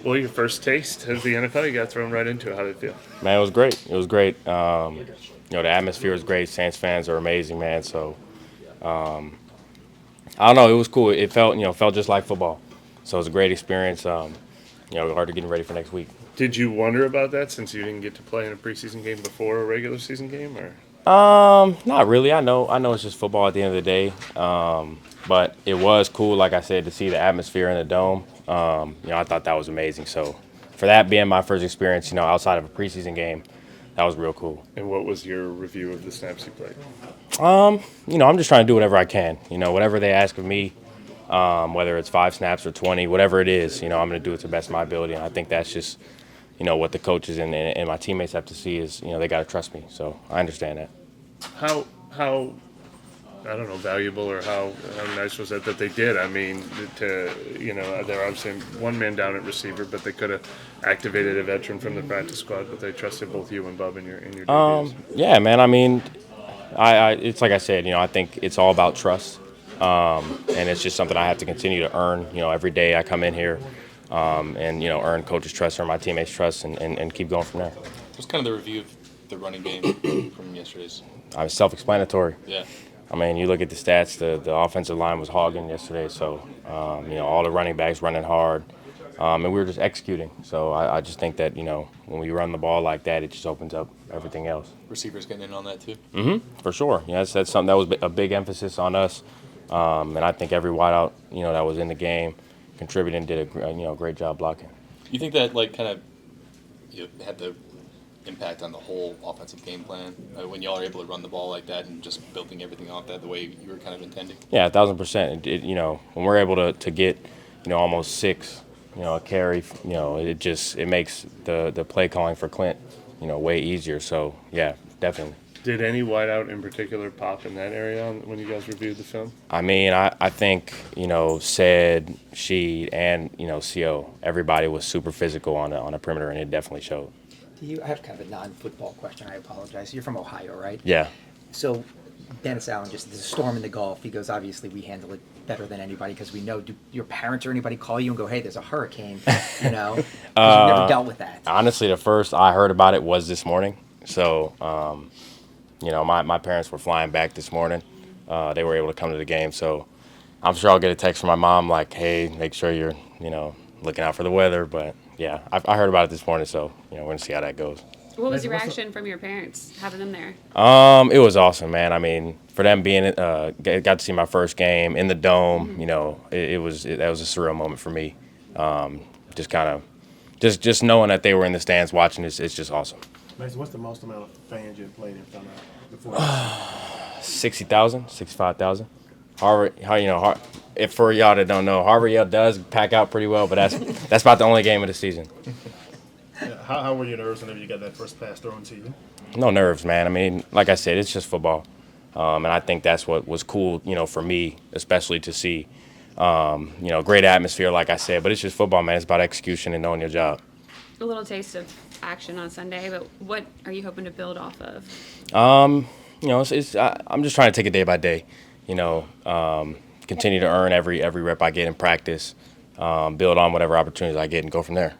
Well, your first taste of the NFL, you got thrown right into it. How did it feel? Man, it was great. It was great. The atmosphere was great. Saints fans are amazing, man. So I don't know. It was cool. It felt just like football. So it was a great experience. Already getting ready for next week. Did you wonder about that since you didn't get to play in a preseason game before a regular season game, or? Not really. I know it's just football at the end of the day. But it was cool, like I said, to see the atmosphere in the dome. I thought that was amazing. So for that being my first experience, outside of a preseason game, that was real cool. And what was your review of the snaps you played? I'm just trying to do whatever I can. Whatever they ask of me, whether it's 5 snaps or 20, whatever it is, I'm going to do it to the best of my ability. And I think that's just, what the coaches and my teammates have to see is, they got to trust me. So I understand that. How I don't know, valuable or how nice was that they did? I mean, they're obviously one man down at receiver, but they could have activated a veteran from the practice squad, but they trusted both you and Bub in your debuts. Yeah, man. I mean, it's like I said, I think it's all about trust, and it's just something I have to continue to earn. Every day I come in here, and earn coach's trust, earn my teammates' trust, and keep going from there. What's kind of the review of the running game from yesterday's? I was self-explanatory. Yeah. I mean, you look at the stats, the offensive line was hogging yesterday, so, all the running backs running hard, and we were just executing. So I just think that, when we run the ball like that, it just opens up everything else. Receivers getting in on that too? Mm-hmm, for sure. That's something that was a big emphasis on us, and I think every wideout, that was in the game contributing did a great job blocking. You think that, kind of had the impact on the whole offensive game plan when y'all are able to run the ball like that and just building everything off that the way you were kind of intending? Yeah, 1,000%. When we're able to get, almost 6, a carry, it makes the play calling for Clint, way easier. So yeah, definitely. Did any wideout in particular pop in that area when you guys reviewed the film? I mean, I think, said Sheed and, CO, everybody was super physical on a perimeter, and it definitely showed. I have kind of a non-football question. I apologize. You're from Ohio, right? Yeah. So Dennis Allen, just there's a storm in the Gulf. He goes, obviously, we handle it better than anybody because we know. Do your parents or anybody call you and go, hey, there's a hurricane, 'Cause you've never dealt with that. Honestly, the first I heard about it was this morning. So, my parents were flying back this morning. They were able to come to the game. So I'm sure I'll get a text from my mom like, hey, make sure you're, looking out for the weather. But, yeah, I heard about it this morning. So, we're going to see how that goes. What was your reaction from your parents having them there? It was awesome, man. I mean, for them being, got to see my first game in the dome, that was a surreal moment for me. Just kind of, just knowing that they were in the stands watching it's just awesome. Mason, what's the most amount of fans you've played in front of before? 60,000, 65,000. Harvard, if for y'all that don't know, Harvard Yale does pack out pretty well, but that's about the only game of the season. Yeah, how were your nerves whenever you got that first pass thrown to you? No nerves, man. I mean, like I said, it's just football. And I think that's what was cool, for me, especially to see. Great atmosphere, like I said, but it's just football, man. It's about execution and knowing your job. A little taste of action on Sunday, but what are you hoping to build off of? I'm just trying to take it day by day. Continue to earn every rep I get in practice, build on whatever opportunities I get, and go from there.